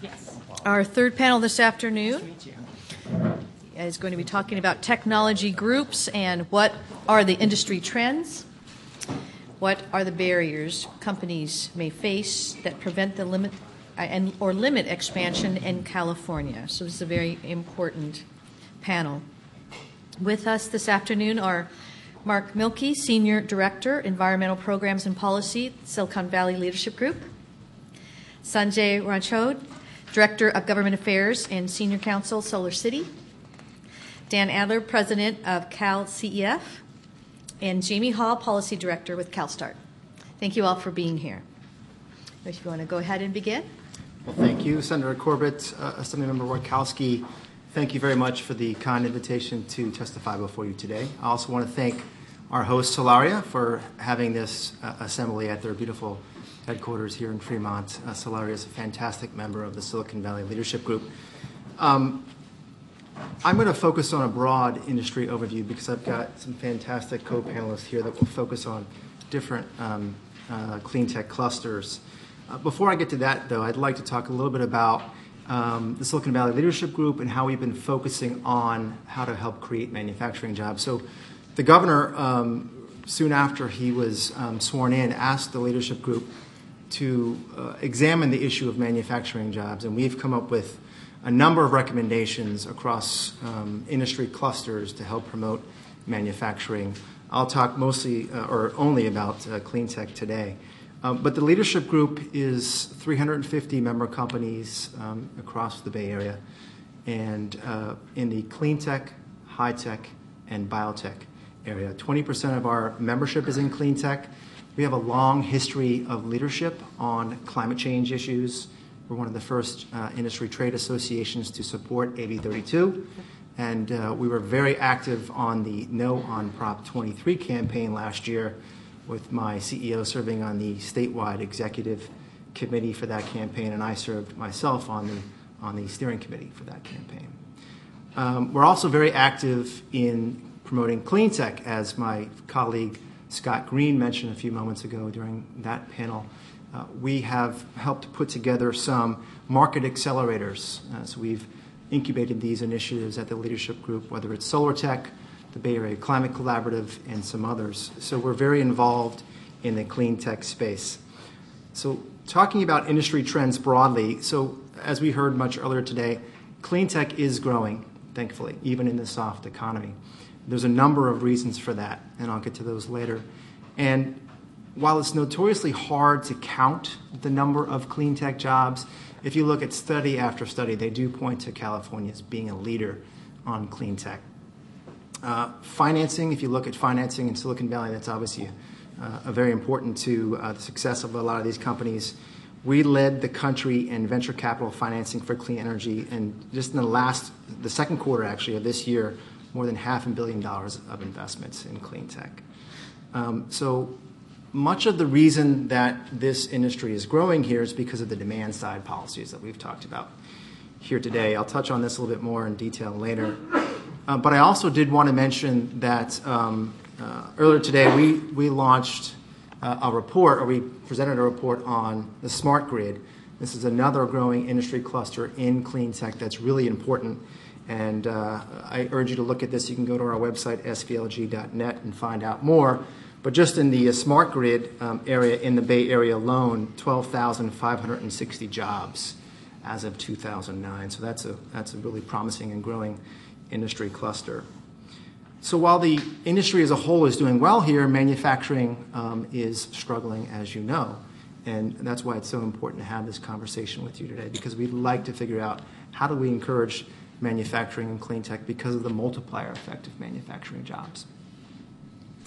Yes. Our third panel this afternoon is going to be talking about technology groups and what are the industry trends, what are the barriers companies may face that prevent the limit or limit expansion in California. So this is a very important panel. With us this afternoon are Mark Milkey, Senior Director, Environmental Programs and Policy, Silicon Valley Leadership Group; Sanjay Ranchod, Director of Government Affairs and Senior Counsel, Solar City; Dan Adler, President of Cal CEF; and Jamie Hall, Policy Director with CalSTART. Thank you all for being here. If you want to go ahead and begin. Well, thank you, Senator Corbett, Assemblymember Wojtkowski. Thank you very much for the kind invitation to testify before you today. I also want to thank our host, Solaria, for having this assembly at their beautiful headquarters here in Fremont. Solaria is a fantastic member of the Silicon Valley Leadership Group. I'm going to focus on a broad industry overview because I've got some fantastic co-panelists here that will focus on different clean tech clusters. Before I get to that, though, I'd like to talk a little bit about the Silicon Valley Leadership Group and how we've been focusing on how to help create manufacturing jobs. So the governor, soon after he was sworn in, asked the leadership group to examine the issue of manufacturing jobs, and we've come up with a number of recommendations across industry clusters to help promote manufacturing. I'll talk mostly or only about clean tech today. But the leadership group is 350 member companies across the Bay Area, and in the clean tech, high tech, and biotech area. 20% of our membership is in clean tech. We have a long history of leadership on climate change issues. We're one of the first industry trade associations to support AB 32, and we were very active on the No on Prop 23 campaign last year, with my CEO serving on the statewide executive committee for that campaign, and I served myself on the steering committee for that campaign. We're also very active in promoting clean tech, as my colleague Scott Green mentioned a few moments ago during that panel. We have helped put together some market accelerators. So we've incubated these initiatives at the leadership group, whether it's Solar Tech, the Bay Area Climate Collaborative, and some others. So we're very involved in the clean tech space. So talking about industry trends broadly, so as we heard much earlier today, clean tech is growing, thankfully, even in the soft economy. There's a number of reasons for that, and I'll get to those later. And while it's notoriously hard to count the number of clean tech jobs, if you look at study after study, they do point to California as being a leader on clean tech. Financing, if you look at financing in Silicon Valley, that's obviously a very important to the success of a lot of these companies. We led the country in venture capital financing for clean energy, and just in the second quarter actually of this year, more than $500 million of investments in clean tech. So much of the reason that this industry is growing here is because of the demand side policies that we've talked about here today. I'll touch on this a little bit more in detail later. But I also did want to mention that earlier today we launched a report, or we presented a report on the smart grid. This is another growing industry cluster in clean tech that's really important. And I urge you to look at this. You can go to our website, svlg.net, and find out more. But just in the smart grid area in the Bay Area alone, 12,560 jobs as of 2009. So that's a really promising and growing industry cluster. So while the industry as a whole is doing well here, manufacturing is struggling, as you know. And that's why it's so important to have this conversation with you today, because we'd like to figure out how do we encourage manufacturing and clean tech because of the multiplier effect of manufacturing jobs.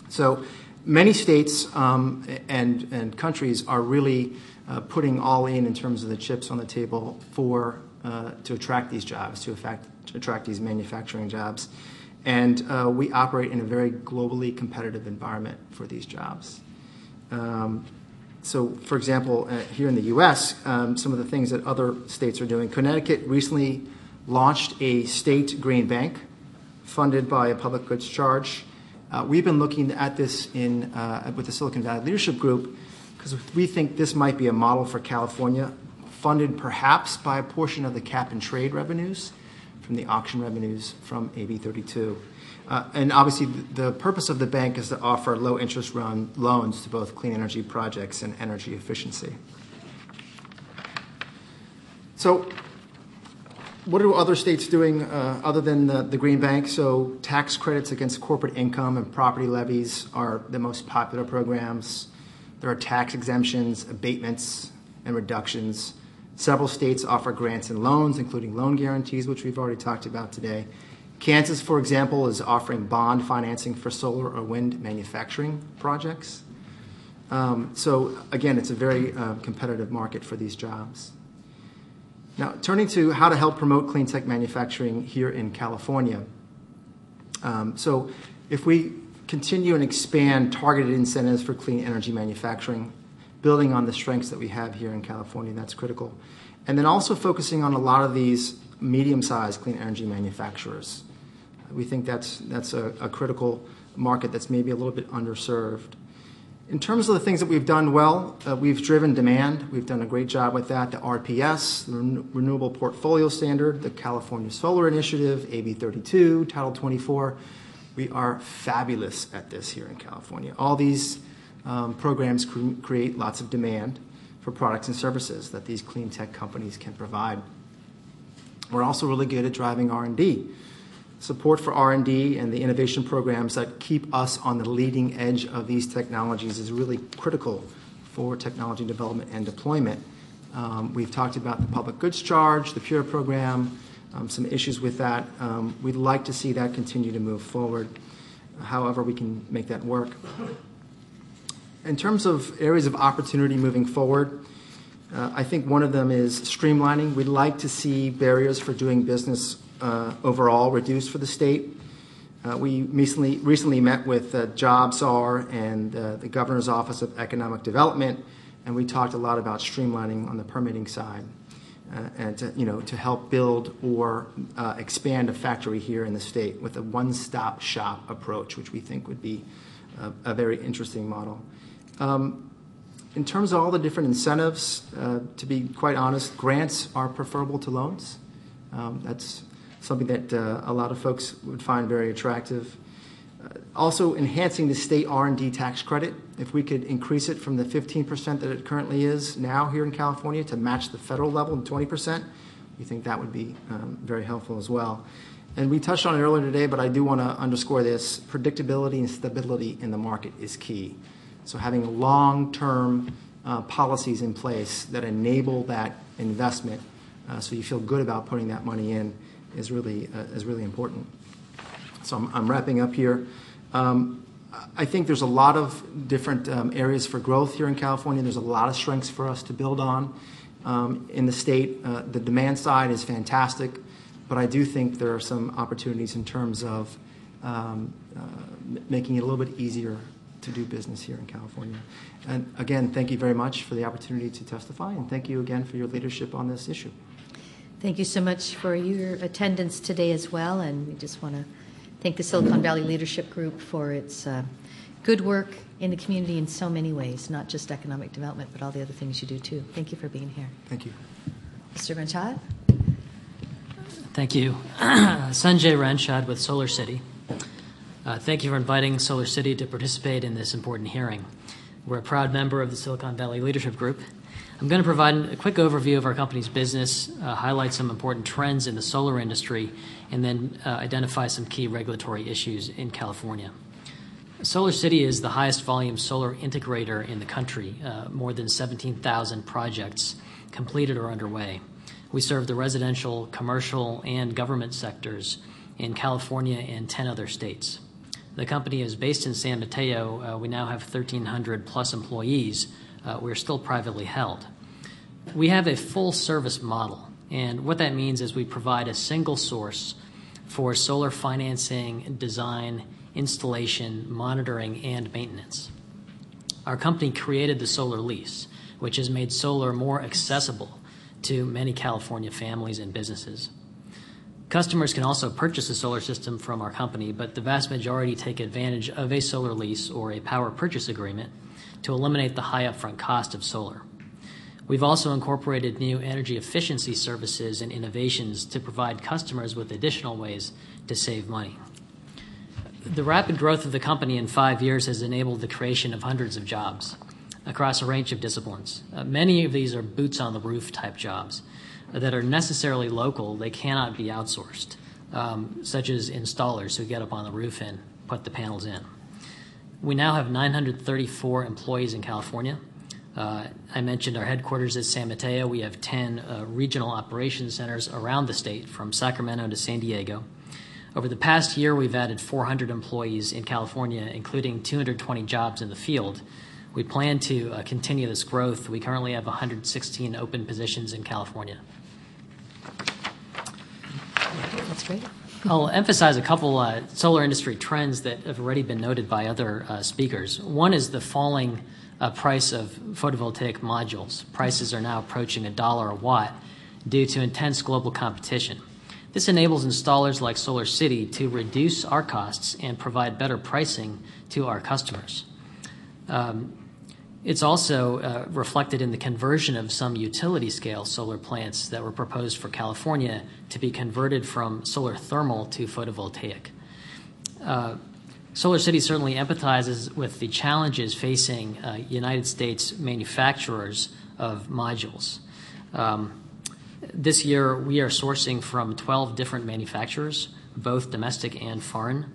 So many states and countries are really putting all in terms of the chips on the table to attract these jobs, to attract these manufacturing jobs. And we operate in a very globally competitive environment for these jobs. So, for example, here in the U.S., some of the things that other states are doing. Connecticut recently launched a state green bank funded by a public goods charge. We've been looking at this with the Silicon Valley Leadership Group because we think this might be a model for California funded perhaps by a portion of the cap and trade revenues from the auction revenues from AB 32. And obviously, the purpose of the bank is to offer low-interest loans to both clean energy projects and energy efficiency. So what are other states doing other than the Green Bank? So tax credits against corporate income and property levies are the most popular programs. There are tax exemptions, abatements, and reductions. Several states offer grants and loans, including loan guarantees, which we've already talked about today. Kansas, for example, is offering bond financing for solar or wind manufacturing projects. So again, it's a very competitive market for these jobs. Now, turning to how to help promote clean tech manufacturing here in California. So if we continue and expand targeted incentives for clean energy manufacturing, building on the strengths that we have here in California, that's critical. And then also focusing on a lot of these medium-sized clean energy manufacturers. We think that's a critical market that's maybe a little bit underserved. In terms of the things that we've done well, we've driven demand. We've done a great job with that. The RPS, the Renewable Portfolio Standard, the California Solar Initiative, AB 32, Title 24. We are fabulous at this here in California. All these programs create lots of demand for products and services that these clean tech companies can provide. We're also really good at driving R&D. Support for R&D and the innovation programs that keep us on the leading edge of these technologies is really critical for technology development and deployment. We've talked about the public goods charge, the PURE program, some issues with that. We'd like to see that continue to move forward. However, we can make that work. In terms of areas of opportunity moving forward, I think one of them is streamlining. We'd like to see barriers for doing business overall reduced for the state. We recently met with JobSAR and the Governor's Office of Economic Development, and we talked a lot about streamlining on the permitting side and to help build or expand a factory here in the state with a one-stop shop approach, which we think would be a very interesting model. In terms of all the different incentives, to be quite honest, grants are preferable to loans. That's something that a lot of folks would find very attractive. Also, enhancing the state R&D tax credit. If we could increase it from the 15% that it currently is now here in California to match the federal level of 20%, we think that would be very helpful as well. And we touched on it earlier today, but I do want to underscore this. Predictability and stability in the market is key. So having long-term policies in place that enable that investment so you feel good about putting that money in is really important. So I'm wrapping up here. I think there's a lot of different areas for growth here in California. There's a lot of strengths for us to build on in the state. The demand side is fantastic, but I do think there are some opportunities in terms of making it a little bit easier to do business here in California. And again, thank you very much for the opportunity to testify, and thank you again for your leadership on this issue. Thank you so much for your attendance today as well, and we just want to thank the Silicon Valley Leadership Group for its good work in the community in so many ways, not just economic development, but all the other things you do too. Thank you for being here. Thank you. Mr. Renshad? Thank you. Sanjay Renshad with Solar City. Thank you for inviting Solar City to participate in this important hearing. We're a proud member of the Silicon Valley Leadership Group. I'm going to provide a quick overview of our company's business, highlight some important trends in the solar industry, and then identify some key regulatory issues in California. Solar City is the highest volume solar integrator in the country, more than 17,000 projects completed or underway. We serve the residential, commercial, and government sectors in California and 10 other states. The company is based in San Mateo. We now have 1,300 plus employees. We're still privately held. We have a full service model, and what that means is we provide a single source for solar financing, design, installation, monitoring, and maintenance. Our company created the solar lease, which has made solar more accessible to many California families and businesses. Customers can also purchase a solar system from our company, but the vast majority take advantage of a solar lease or a power purchase agreement to eliminate the high upfront cost of solar. We've also incorporated new energy efficiency services and innovations to provide customers with additional ways to save money. The rapid growth of the company in 5 years has enabled the creation of hundreds of jobs across a range of disciplines. Many of these are boots-on-the-roof type jobs that are necessarily local. They cannot be outsourced, such as installers who get up on the roof and put the panels in. We now have 934 employees in California. I mentioned our headquarters is San Mateo. We have 10 regional operations centers around the state, from Sacramento to San Diego. Over the past year, we've added 400 employees in California, including 220 jobs in the field. We plan to continue this growth. We currently have 116 open positions in California. That's great. I'll emphasize a couple solar industry trends that have already been noted by other speakers. One is the falling price of photovoltaic modules. Prices are now approaching $1 a watt due to intense global competition. This enables installers like Solar City to reduce our costs and provide better pricing to our customers. It's also reflected in the conversion of some utility-scale solar plants that were proposed for California to be converted from solar thermal to photovoltaic. Solar City certainly empathizes with the challenges facing United States manufacturers of modules. This year, we are sourcing from 12 different manufacturers, both domestic and foreign.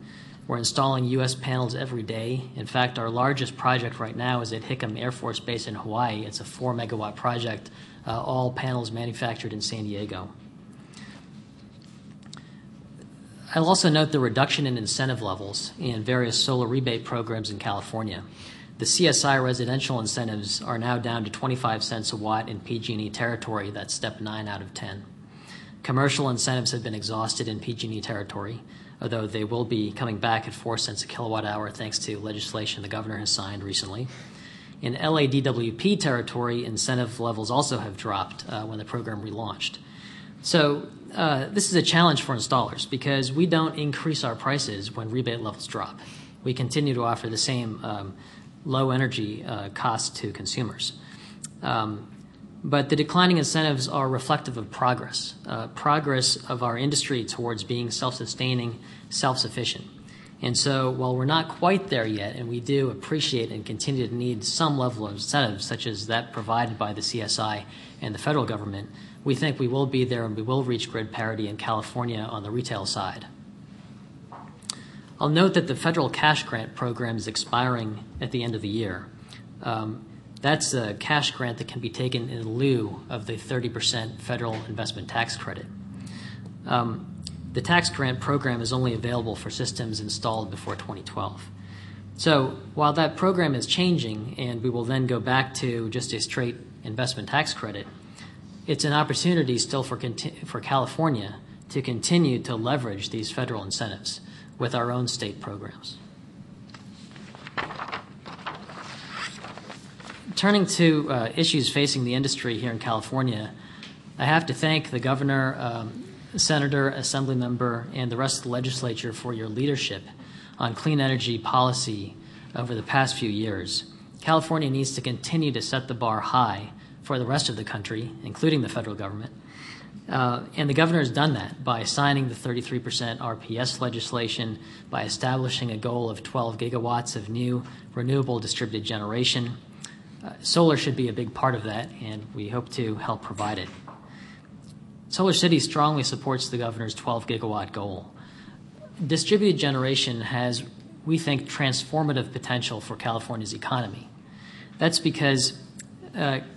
We're installing U.S. panels every day. In fact, our largest project right now is at Hickam Air Force Base in Hawaii. It's a 4-megawatt project, all panels manufactured in San Diego. I'll also note the reduction in incentive levels in various solar rebate programs in California. The CSI residential incentives are now down to 25 cents a watt in PG&E territory. That's step 9 out of 10. Commercial incentives have been exhausted in PG&E territory, although they will be coming back at 4 cents a kilowatt hour thanks to legislation the governor has signed recently. In LADWP territory, incentive levels also have dropped when the program relaunched. So this is a challenge for installers because we don't increase our prices when rebate levels drop. We continue to offer the same low energy cost to consumers. But the declining incentives are reflective of progress of our industry towards being self-sustaining, self-sufficient. And so while we're not quite there yet, and we do appreciate and continue to need some level of incentives, such as that provided by the CSI and the federal government, we think we will be there and we will reach grid parity in California on the retail side. I'll note that the federal cash grant program is expiring at the end of the year. That's a cash grant that can be taken in lieu of the 30% federal investment tax credit. The tax grant program is only available for systems installed before 2012. So while that program is changing and we will then go back to just a straight investment tax credit, it's an opportunity still for California to continue to leverage these federal incentives with our own state programs. Turning to issues facing the industry here in California, I have to thank the governor, senator, assembly member, and the rest of the legislature for your leadership on clean energy policy over the past few years. California needs to continue to set the bar high for the rest of the country, including the federal government. And the governor has done that by signing the 33% RPS legislation, by establishing a goal of 12 gigawatts of new renewable distributed generation. Solar should be a big part of that, and we hope to help provide it. Solar City strongly supports the governor's 12 gigawatt goal. Distributed generation has, we think, transformative potential for California's economy. That's because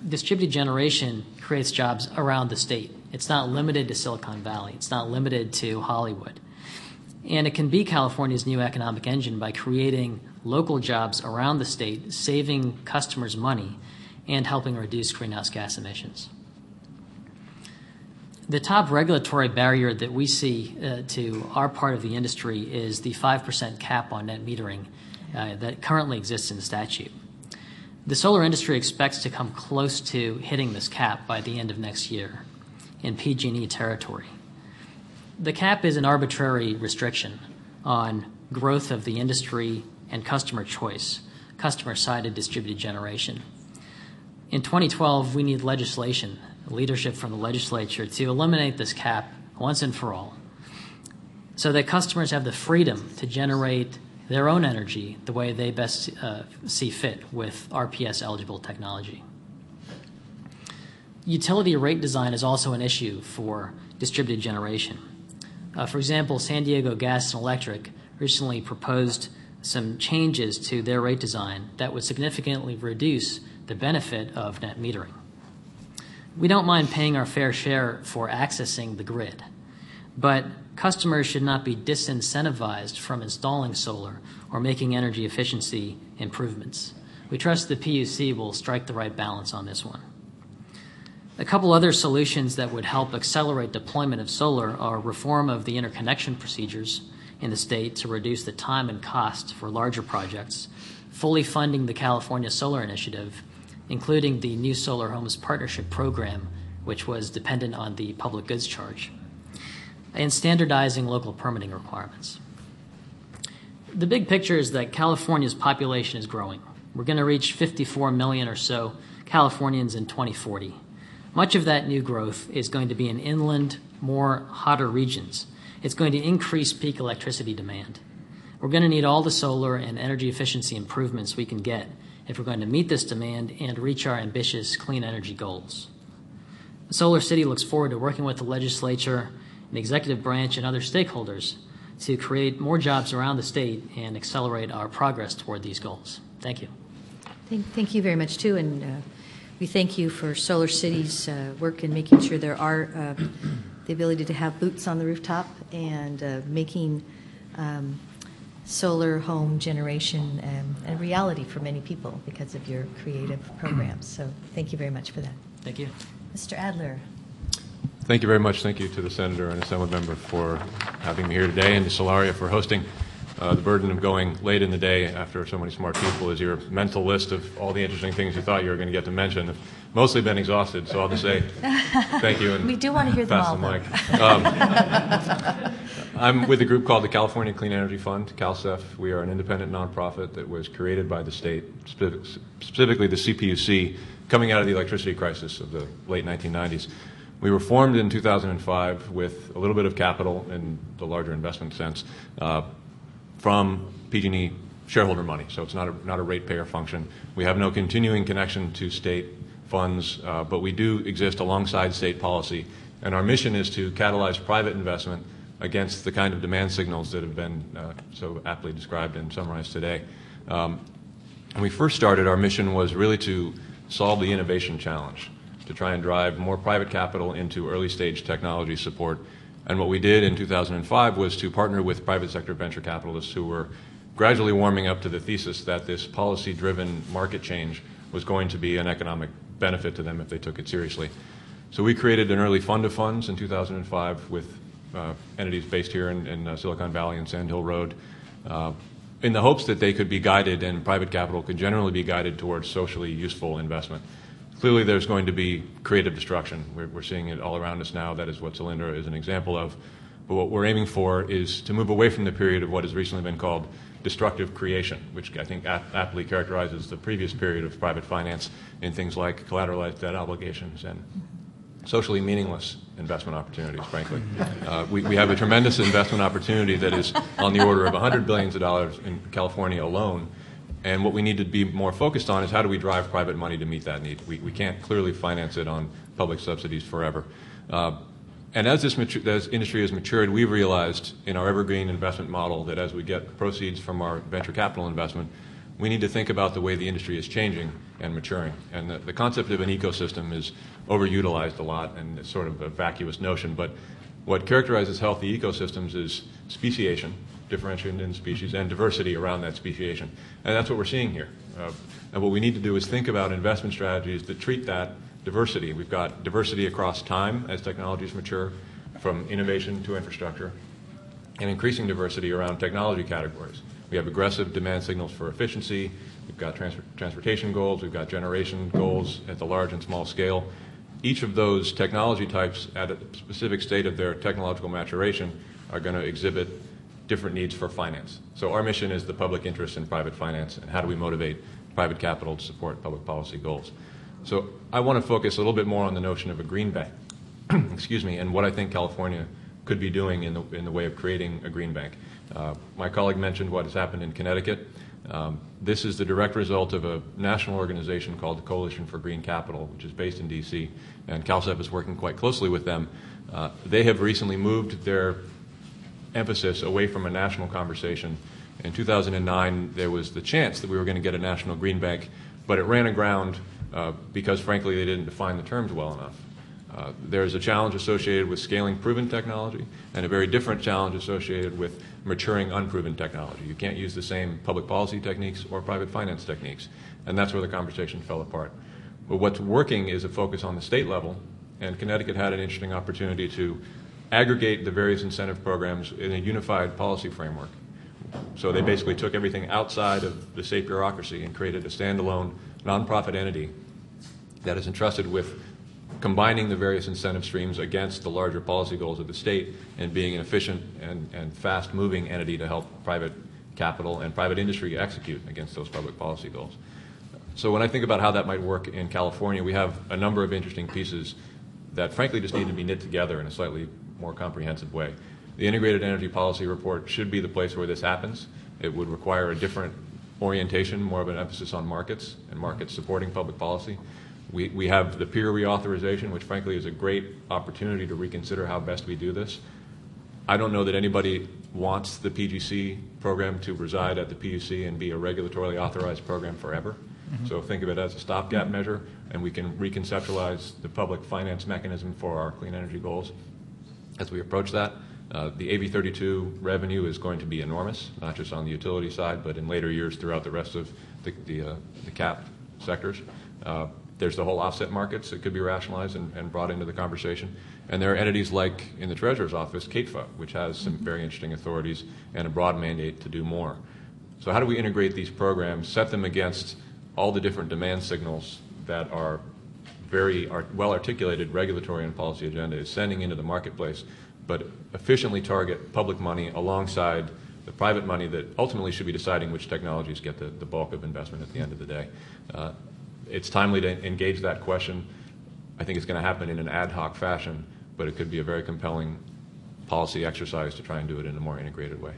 distributed generation creates jobs around the state. It's not limited to Silicon Valley. It's not limited to Hollywood. And it can be California's new economic engine by creating local jobs around the state, saving customers money, and helping reduce greenhouse gas emissions. The top regulatory barrier that we see to our part of the industry is the 5% cap on net metering that currently exists in the statute. The solar industry expects to come close to hitting this cap by the end of next year in PG&E territory. The cap is an arbitrary restriction on growth of the industry and customer choice, customer-sided distributed generation. In 2012, we need legislation, leadership from the legislature to eliminate this cap once and for all, so that customers have the freedom to generate their own energy the way they best see fit with RPS-eligible technology. Utility rate design is also an issue for distributed generation. For example, San Diego Gas and Electric recently proposed some changes to their rate design that would significantly reduce the benefit of net metering. We don't mind paying our fair share for accessing the grid, but customers should not be disincentivized from installing solar or making energy efficiency improvements. We trust the PUC will strike the right balance on this one. A couple other solutions that would help accelerate deployment of solar are reform of the interconnection procedures in the state to reduce the time and cost for larger projects, fully funding the California Solar Initiative, including the New Solar Homes Partnership Program, which was dependent on the public goods charge, and standardizing local permitting requirements. The big picture is that California's population is growing. We're going to reach 54 million or so Californians in 2040. Much of that new growth is going to be in inland, more hotter regions. It's going to increase peak electricity demand. We're going to need all the solar and energy efficiency improvements we can get if we're going to meet this demand and reach our ambitious clean energy goals. Solar City looks forward to working with the legislature, the executive branch, and other stakeholders to create more jobs around the state and accelerate our progress toward these goals. Thank you. Thank you very much, too. And we thank you for Solar City's work in making sure there are the ability to have boots on the rooftop and making solar home generation a reality for many people because of your creative programs. So thank you very much for that. Thank you. Mr. Adler. Thank you very much. Thank you to the Senator and Assembly Member for having me here today, and to Solaria for hosting. The burden of going late in the day after so many smart people is your mental list of all the interesting things you thought you were going to get to mention have mostly been exhausted, so I'll just say thank you and we do want to hear them all, pass the mic. I'm with a group called the California Clean Energy Fund, CalCEF. We are an independent nonprofit that was created by the state, specifically the CPUC, coming out of the electricity crisis of the late 1990s. We were formed in 2005 with a little bit of capital in the larger investment sense from PG&E shareholder money, so it's not a ratepayer function. We have no continuing connection to state funds, but we do exist alongside state policy, and our mission is to catalyze private investment against the kind of demand signals that have been so aptly described and summarized today. When we first started, our mission was really to solve the innovation challenge, to try and drive more private capital into early stage technology support. And what we did in 2005 was to partner with private sector venture capitalists who were gradually warming up to the thesis that this policy-driven market change was going to be an economic benefit to them if they took it seriously. So we created an early fund of funds in 2005 with entities based here in Silicon Valley and Sand Hill Road in the hopes that they could be guided, and private capital could generally be guided towards socially useful investment. Clearly, there's going to be creative destruction. We're seeing it all around us now. That is what Solyndra is an example of. But what we're aiming for is to move away from the period of what has recently been called destructive creation, which I think aptly characterizes the previous period of private finance in things like collateralized debt obligations and socially meaningless investment opportunities, frankly. We have a tremendous investment opportunity that is on the order of $100 billion in California alone. And what we need to be more focused on is how do we drive private money to meet that need. We can't clearly finance it on public subsidies forever. And as this industry has matured, we've realized in our evergreen investment model that as we get proceeds from our venture capital investment, we need to think about the way the industry is changing and maturing. And the concept of an ecosystem is overutilized a lot, and it's sort of a vacuous notion. But what characterizes healthy ecosystems is speciation, differentiation in species, and diversity around that speciation. And that's what we're seeing here. And what we need to do is think about investment strategies that treat that diversity. We've got diversity across time as technologies mature, from innovation to infrastructure, and increasing diversity around technology categories. We have aggressive demand signals for efficiency. We've got transportation goals. We've got generation goals at the large and small scale. Each of those technology types at a specific state of their technological maturation are going to exhibit different needs for finance. So our mission is the public interest in private finance, and how do we motivate private capital to support public policy goals. So I want to focus a little bit more on the notion of a green bank, excuse me, and what I think California could be doing in the way of creating a green bank. My colleague mentioned what has happened in Connecticut. This is the direct result of a national organization called the Coalition for Green Capital, which is based in D.C., and CalCEF is working quite closely with them. They have recently moved their emphasis away from a national conversation. In 2009, there was the chance that we were going to get a national green bank, but it ran aground because, frankly, they didn't define the terms well enough. There's a challenge associated with scaling proven technology and a very different challenge associated with maturing unproven technology. You can't use the same public policy techniques or private finance techniques, and that's where the conversation fell apart. But what's working is a focus on the state level, and Connecticut had an interesting opportunity to aggregate the various incentive programs in a unified policy framework. So they basically took everything outside of the state bureaucracy and created a standalone nonprofit entity that is entrusted with combining the various incentive streams against the larger policy goals of the state and being an efficient and fast-moving entity to help private capital and private industry execute against those public policy goals. So when I think about how that might work in California, we have a number of interesting pieces that frankly just need to be knit together in a slightly more comprehensive way. The Integrated Energy Policy Report should be the place where this happens. It would require a different orientation, more of an emphasis on markets and markets supporting public policy. We have the peer reauthorization, which frankly is a great opportunity to reconsider how best we do this. I don't know that anybody wants the PGC program to reside at the PUC and be a regulatorily authorized program forever. So think of it as a stopgap measure, and we can reconceptualize the public finance mechanism for our clean energy goals as we approach that. The AB 32 revenue is going to be enormous, not just on the utility side, but in later years throughout the rest of the cap sectors. There's the whole offset markets that could be rationalized and brought into the conversation. And there are entities like in the Treasurer's Office, CATFA, which has some very interesting authorities and a broad mandate to do more. So how do we integrate these programs, set them against all the different demand signals that are very well-articulated regulatory and policy agenda is sending into the marketplace, but efficiently target public money alongside the private money that ultimately should be deciding which technologies get the bulk of investment at the end of the day. It's timely to engage that question. I think it's going to happen in an ad hoc fashion, but it could be a very compelling policy exercise to try and do it in a more integrated way.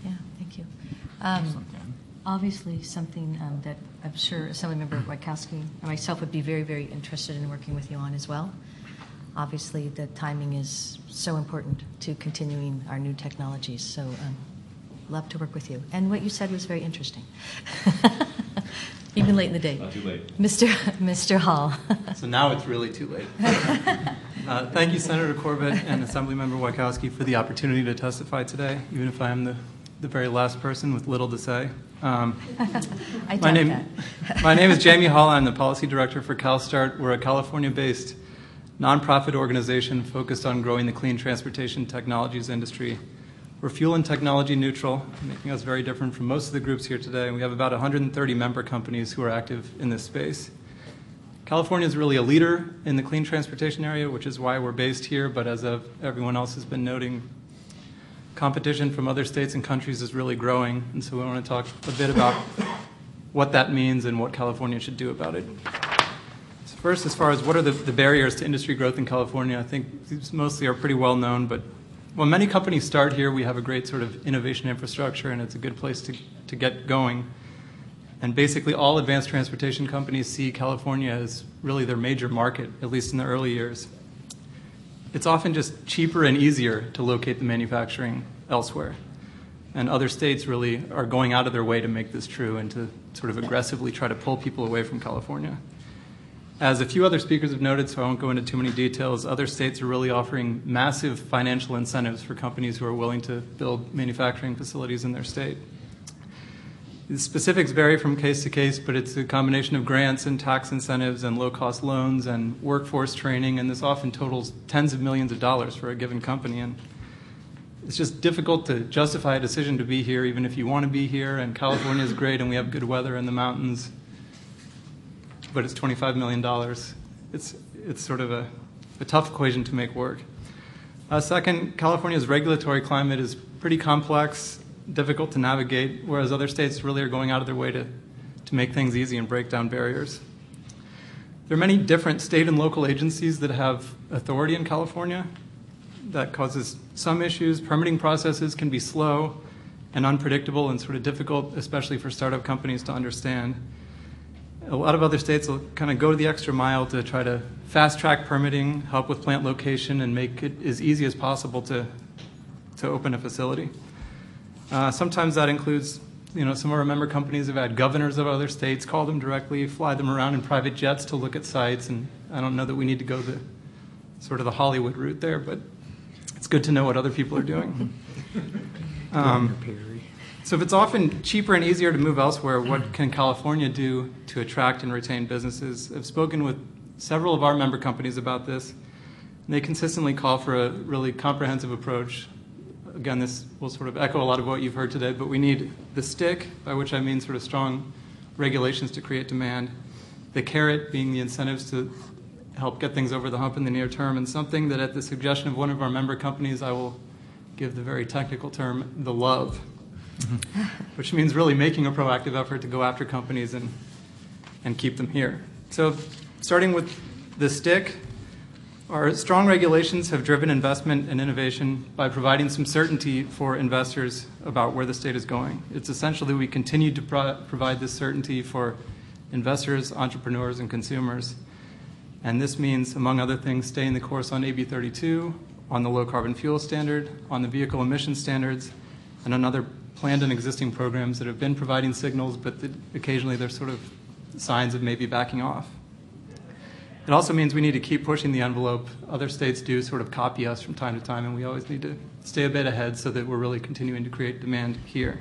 Yeah, thank you. Obviously, something that I'm sure Assemblymember Wachowski and myself would be very, very interested in working with you on as well. Obviously, the timing is so important to continuing our new technologies, so love to work with you. And what you said was very interesting. Even late in the day. Not too late. Mr. Hall. So now it's really too late. Thank you, Senator Corbett and Assemblymember Wachowski, for the opportunity to testify today, even if I am the very last person with little to say. My name is Jamie Hall. I'm the Policy Director for CalSTART. We're a California-based nonprofit organization focused on growing the clean transportation technologies industry. We're fuel and technology neutral, making us very different from most of the groups here today. And we have about 130 member companies who are active in this space. California is really a leader in the clean transportation area, which is why we're based here. But as everyone else has been noting, competition from other states and countries is really growing. And so we want to talk a bit about what that means and what California should do about it. So first, as far as what are the barriers to industry growth in California, I think these mostly are pretty well known, but when many companies start here, we have a great sort of innovation infrastructure, and it's a good place to get going. And basically all advanced transportation companies see California as really their major market, at least in the early years. It's often just cheaper and easier to locate the manufacturing elsewhere. And other states really are going out of their way to make this true and to sort of aggressively try to pull people away from California. As a few other speakers have noted, so I won't go into too many details, other states are really offering massive financial incentives for companies who are willing to build manufacturing facilities in their state. The specifics vary from case to case, but it's a combination of grants and tax incentives and low-cost loans and workforce training, and this often totals tens of millions of dollars for a given company. And it's just difficult to justify a decision to be here, even if you want to be here, and California is great and we have good weather in the mountains, but it's $25 million. It's sort of a tough equation to make work. Second, California's regulatory climate is pretty complex, difficult to navigate, whereas other states really are going out of their way to make things easy and break down barriers. There are many different state and local agencies that have authority in California. That causes some issues. Permitting processes can be slow and unpredictable and sort of difficult, especially for startup companies to understand. A lot of other states will kind of go to the extra mile to try to fast-track permitting, help with plant location, and make it as easy as possible to open a facility. Sometimes that includes, some of our member companies have had governors of other states call them directly, fly them around in private jets to look at sites, and I don't know that we need to go the sort of the Hollywood route there, but it's good to know what other people are doing. So if it's often cheaper and easier to move elsewhere, what can California do to attract and retain businesses? I've spoken with several of our member companies about this, and they consistently call for a really comprehensive approach. Again, this will sort of echo a lot of what you've heard today, but we need the stick, by which I mean sort of strong regulations to create demand, the carrot being the incentives to help get things over the hump in the near term, and something that at the suggestion of one of our member companies, I will give the very technical term, the love, which means really making a proactive effort to go after companies and keep them here. So starting with the stick, our strong regulations have driven investment and innovation by providing some certainty for investors about where the state is going. It's essentially we continue to provide this certainty for investors, entrepreneurs, and consumers. And this means, among other things, staying the course on AB 32, on the low carbon fuel standard, on the vehicle emission standards, and on other planned and existing programs that have been providing signals, but that occasionally they're sort of signs of maybe backing off. It also means we need to keep pushing the envelope. Other states do sort of copy us from time to time, and we always need to stay a bit ahead so that we're really continuing to create demand here.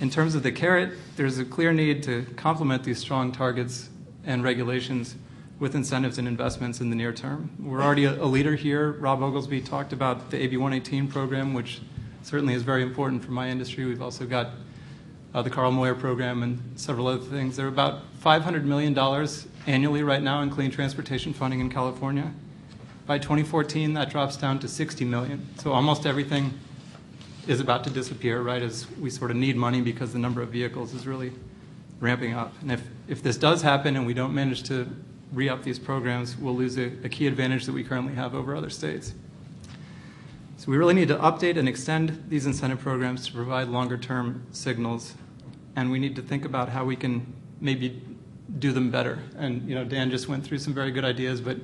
In terms of the carrot, there's a clear need to complement these strong targets and regulations with incentives and investments in the near term. We're already a leader here. Rob Oglesby talked about the AB 118 program, which certainly is very important for my industry. We've also got the Carl Moyer program and several other things. There are about $500 million annually right now in clean transportation funding in California. By 2014, that drops down to $60 million. So almost everything is about to disappear, right, as we sort of need money because the number of vehicles is really ramping up. And if this does happen and we don't manage to re-up these programs, we'll lose a key advantage that we currently have over other states. So we really need to update and extend these incentive programs to provide longer-term signals, and we need to think about how we can maybe do them better. And Dan just went through some very good ideas, but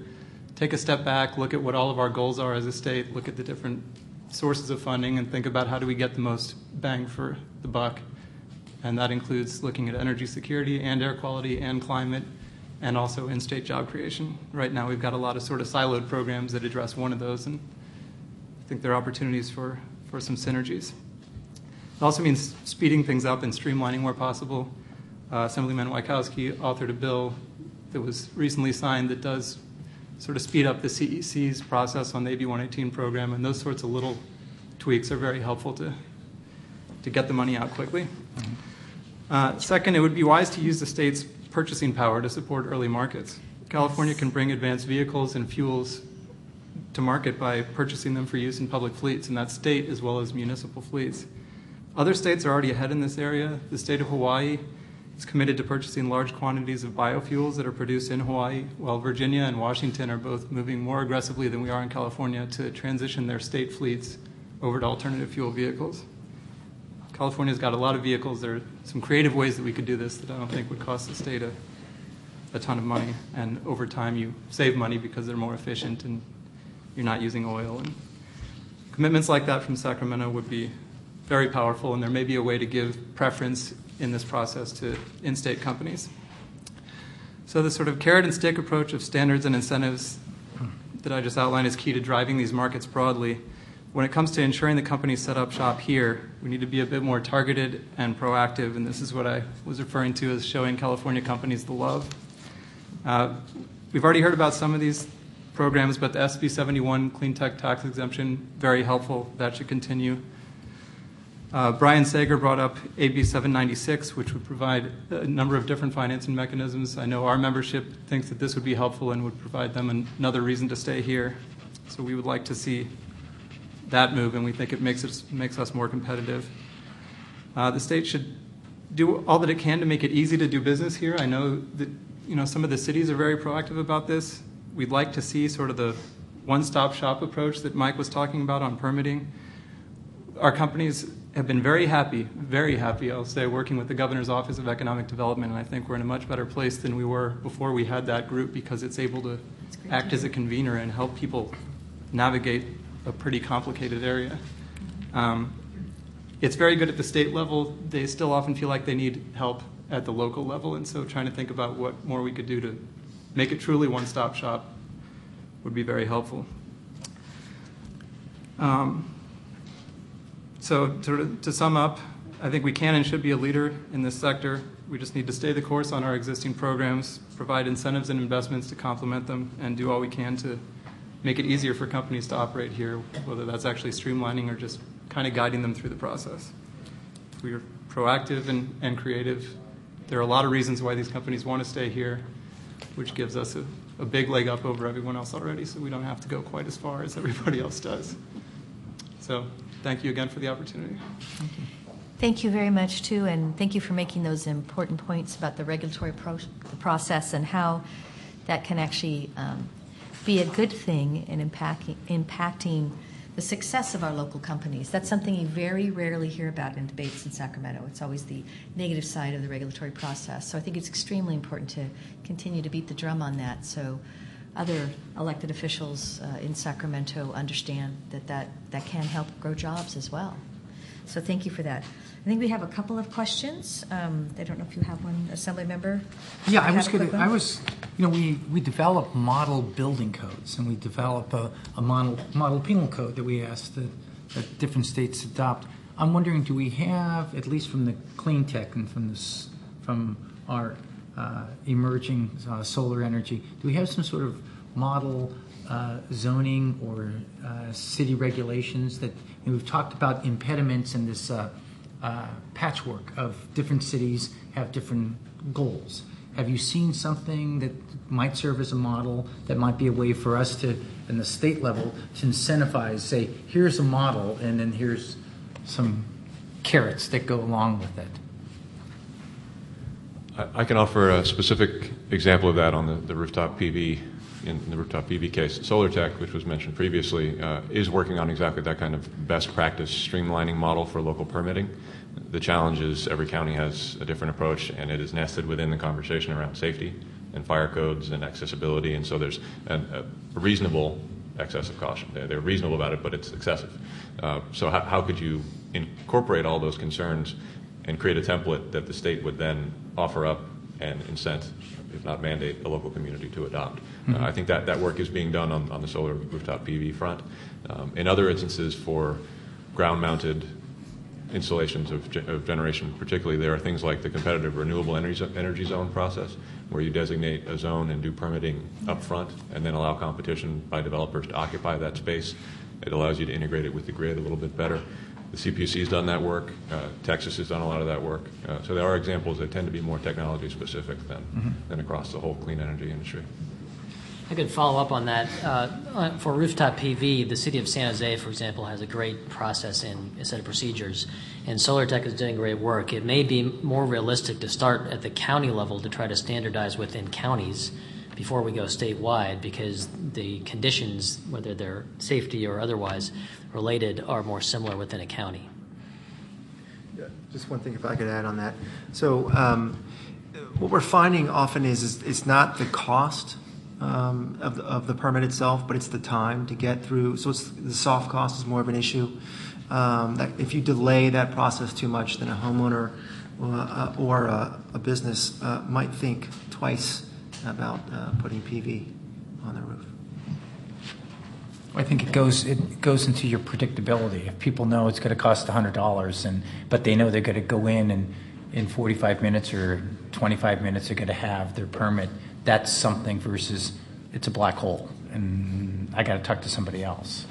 take a step back, look at what all of our goals are as a state, look at the different sources of funding, and think about how do we get the most bang for the buck. And that includes looking at energy security and air quality and climate, and also in-state job creation. Right now we've got a lot of sort of siloed programs that address one of those, and I think there are opportunities for some synergies. It also means speeding things up and streamlining where possible. Assemblyman Wajkowski authored a bill that was recently signed that does sort of speed up the CEC's process on the AB 118 program, and those sorts of little tweaks are very helpful to get the money out quickly. Second, it would be wise to use the state's purchasing power to support early markets. California can bring advanced vehicles and fuels to market by purchasing them for use in public fleets, and that's state as well as municipal fleets. Other states are already ahead in this area. The state of Hawaii is committed to purchasing large quantities of biofuels that are produced in Hawaii, while Virginia and Washington are both moving more aggressively than we are in California to transition their state fleets over to alternative fuel vehicles. California's got a lot of vehicles. There are some creative ways that we could do this that I don't think would cost the state a ton of money, and over time you save money because they're more efficient and you're not using oil. And commitments like that from Sacramento would be very powerful, and there may be a way to give preference in this process to in-state companies. So the sort of carrot and stick approach of standards and incentives that I just outlined is key to driving these markets broadly. When it comes to ensuring the companies set up shop here, we need to be a bit more targeted and proactive, and this is what I was referring to as showing California companies the love. We've already heard about some of these programs, but the SB 71 Clean Tech Tax Exemption, very helpful. That should continue. Brian Sager brought up AB 796, which would provide a number of different financing mechanisms. I know our membership thinks that this would be helpful and would provide them another reason to stay here. So we would like to see that move, and we think it makes us more competitive. The state should do all that it can to make it easy to do business here. I know that some of the cities are very proactive about this. We'd like to see sort of the one-stop shop approach that Mike was talking about on permitting. Our companies have been very happy, I'll say, working with the Governor's Office of Economic Development, and I think we're in a much better place than we were before we had that group, because it's able to act as a convener and help people navigate a pretty complicated area. It's very good at the state level. They still often feel like they need help at the local level, and so trying to think about what more we could do to make it truly one-stop shop would be very helpful. So to sum up, I think we can and should be a leader in this sector. We just need to stay the course on our existing programs, provide incentives and investments to complement them, and do all we can to make it easier for companies to operate here, whether that's actually streamlining or just kind of guiding them through the process. If we are proactive and creative, there are a lot of reasons why these companies want to stay here, which gives us a big leg up over everyone else already, so we don't have to go quite as far as everybody else does. So thank you again for the opportunity. Thank you very much, too, and thank you for making those important points about the regulatory process and how that can actually be a good thing in impacting the success of our local companies. That's something you very rarely hear about in debates in Sacramento. It's always the negative side of the regulatory process. So I think it's extremely important to continue to beat the drum on that, so other elected officials in Sacramento understand that can help grow jobs as well. So thank you for that. I think we have a couple of questions. I don't know if you have one, Assembly Member. Yeah, we develop model building codes, and we develop a model penal code that we ask that different states adopt. I'm wondering, do we have, at least from the clean tech and from our emerging solar energy, do we have some sort of model zoning or city regulations that we've talked about impediments and this patchwork of different cities have different goals. Have you seen something that might serve as a model that might be a way for us to, in the state level, to incentivize, say, here's a model and then here's some carrots that go along with it? I can offer a specific example of that on the rooftop PV. In the rooftop PV case, SolarTech, which was mentioned previously, is working on exactly that kind of best practice streamlining model for local permitting. The challenge is every county has a different approach, and it is nested within the conversation around safety and fire codes and accessibility, and so there's a reasonable excess of caution. They're reasonable about it, but it's excessive. So how could you incorporate all those concerns and create a template that the state would then offer up and incent, if not mandate, a local community to adopt? I think that work is being done on the solar rooftop PV front. In other instances, for ground-mounted installations of generation particularly, there are things like the competitive renewable energy zone process, where you designate a zone and do permitting up front and then allow competition by developers to occupy that space. It allows you to integrate it with the grid a little bit better. The CPUC has done that work. Texas has done a lot of that work. So there are examples that tend to be more technology specific than across the whole clean energy industry. I could follow up on that. For rooftop PV, the city of San Jose, for example, has a great process and a set of procedures, and SolarTech is doing great work. It may be more realistic to start at the county level to try to standardize within counties before we go statewide, because the conditions, whether they're safety or otherwise related, are more similar within a county. Yeah, just one thing if I could add on that. So what we're finding often is it's not the cost of the permit itself, but it's the time to get through. So the soft cost is more of an issue. That if you delay that process too much, then a homeowner or a business might think twice about putting PV on their roof. I think it goes into your predictability. If people know it's going to cost $100, but they know they're going to go in 45 minutes or 25 minutes, they're going to have their permit. That's something versus it's a black hole, and I got to talk to somebody else.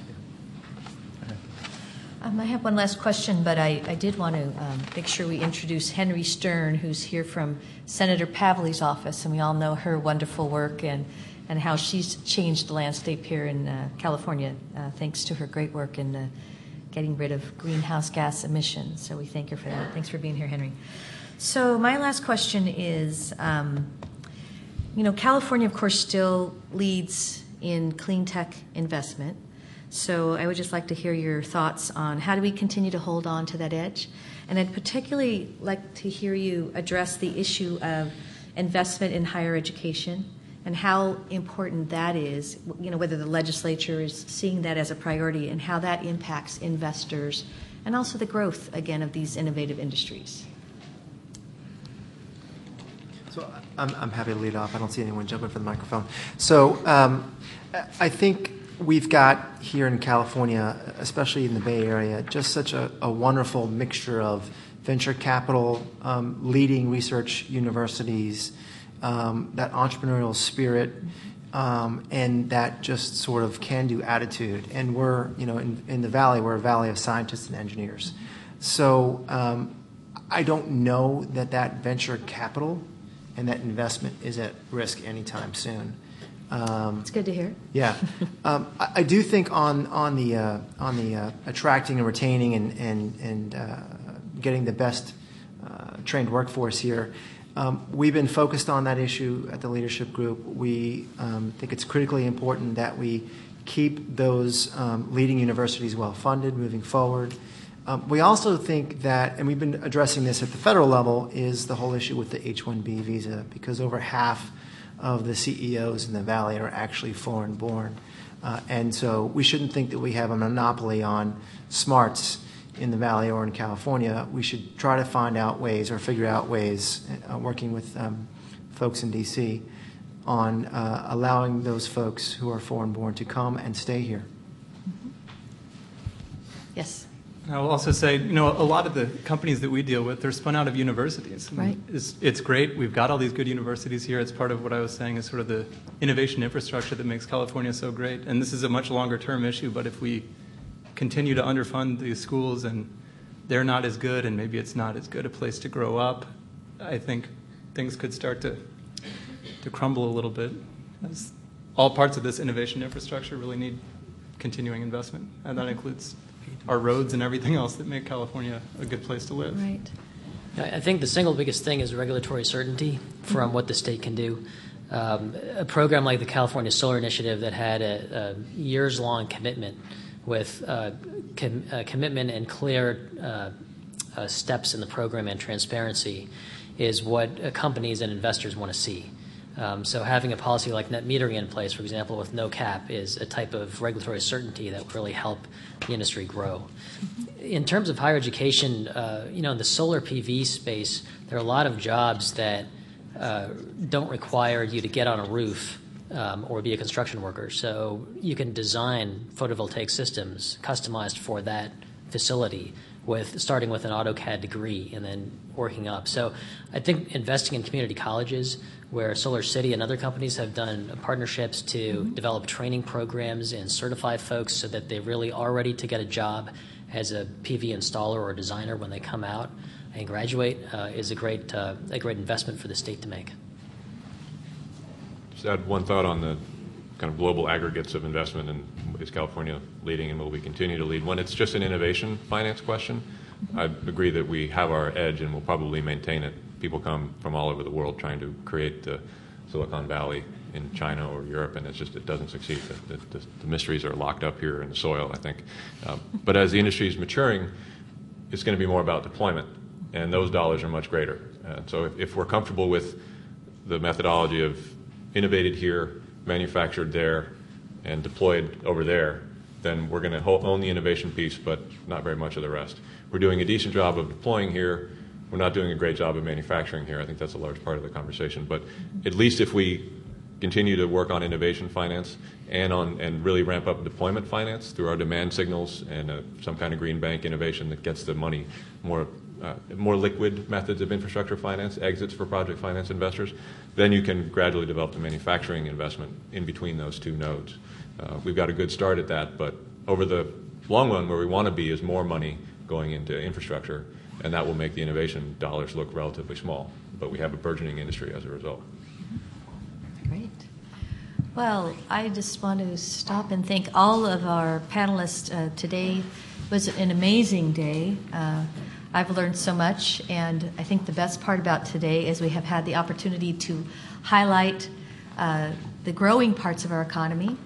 I have one last question, but I did want to make sure we introduce Henry Stern, who's here from Senator Pavley's office, and we all know her wonderful work and how she's changed the landscape here in California, thanks to her great work in getting rid of greenhouse gas emissions. So we thank her for that. Thanks for being here, Henry. So my last question is, California, of course, still leads in clean tech investment. So I would just like to hear your thoughts on how do we continue to hold on to that edge? And I'd particularly like to hear you address the issue of investment in higher education and how important that is, whether the legislature is seeing that as a priority and how that impacts investors and also the growth, again, of these innovative industries. So I'm happy to lead off. I don't see anyone jumping for the microphone. So I think we've got here in California, especially in the Bay Area, just such a wonderful mixture of venture capital, leading research universities, that entrepreneurial spirit, and that just sort of can-do attitude. And we're, in the Valley, we're a valley of scientists and engineers. So I don't know that venture capital and that investment is at risk anytime soon. It's good to hear. Yeah, I do think on the attracting and retaining and getting the best trained workforce here, we've been focused on that issue at the leadership group. We think it's critically important that we keep those leading universities well funded moving forward. We also think that, and we've been addressing this at the federal level, is the whole issue with the H-1B visa, because over half of the CEOs in the Valley are actually foreign-born. And so we shouldn't think that we have a monopoly on smarts in the Valley or in California. We should try to find out ways or figure out ways, working with folks in D.C., on allowing those folks who are foreign-born to come and stay here. Yes. I will also say, a lot of the companies that we deal with, they're spun out of universities. Right. It's great. We've got all these good universities here. It's part of what I was saying is sort of the innovation infrastructure that makes California so great. And this is a much longer-term issue, but if we continue to underfund these schools and they're not as good and maybe it's not as good a place to grow up, I think things could start to crumble a little bit. As all parts of this innovation infrastructure really need continuing investment, and that includes our roads and everything else that make California a good place to live. Right. I think the single biggest thing is regulatory certainty from what the state can do. A program like the California Solar Initiative that had a years-long commitment with commitment and clear steps in the program and transparency is what companies and investors want to see. So having a policy like net metering in place, for example, with no cap, is a type of regulatory certainty that will really help the industry grow. In terms of higher education, in the solar PV space, there are a lot of jobs that don't require you to get on a roof or be a construction worker. So you can design photovoltaic systems customized for that facility, starting with an AutoCAD degree and then working up. So I think investing in community colleges, where Solar City and other companies have done partnerships to develop training programs and certify folks so that they really are ready to get a job as a PV installer or designer when they come out and graduate, is a great investment for the state to make. Just add one thought on the kind of global aggregates of investment, and is California leading and will we continue to lead? When it's just an innovation finance question, I agree that we have our edge and we'll probably maintain it. People come from all over the world trying to create the Silicon Valley in China or Europe, and it doesn't succeed. The mysteries are locked up here in the soil, I think. But as the industry is maturing, it's going to be more about deployment, and those dollars are much greater. So if we're comfortable with the methodology of innovated here, manufactured there, and deployed over there, then we're going to own the innovation piece, but not very much of the rest. We're doing a decent job of deploying here. We're not doing a great job of manufacturing here. I think that's a large part of the conversation. But at least if we continue to work on innovation finance and really ramp up deployment finance through our demand signals and some kind of green bank innovation that gets the money, more liquid methods of infrastructure finance, exits for project finance investors, then you can gradually develop the manufacturing investment in between those two nodes. We've got a good start at that, but over the long run, where we want to be is more money going into infrastructure, and that will make the innovation dollars look relatively small. But we have a burgeoning industry as a result. Great. Well, I just want to stop and thank all of our panelists today. It was an amazing day. I've learned so much, and I think the best part about today is we have had the opportunity to highlight the growing parts of our economy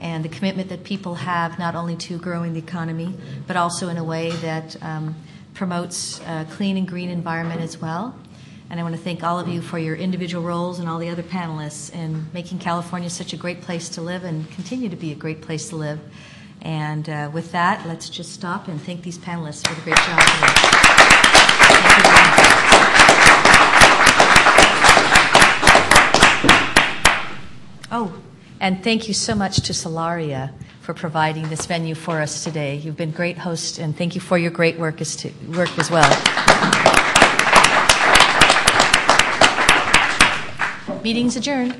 and the commitment that people have not only to growing the economy, but also in a way that promotes a clean and green environment as well. And I want to thank all of you for your individual roles and all the other panelists in making California such a great place to live and continue to be a great place to live. And with that, let's just stop and thank these panelists for the great job today. Thank you very much. Oh, and thank you so much to Solaria for providing this venue for us today. You've been great hosts, and thank you for your great work as well. Meeting's adjourned.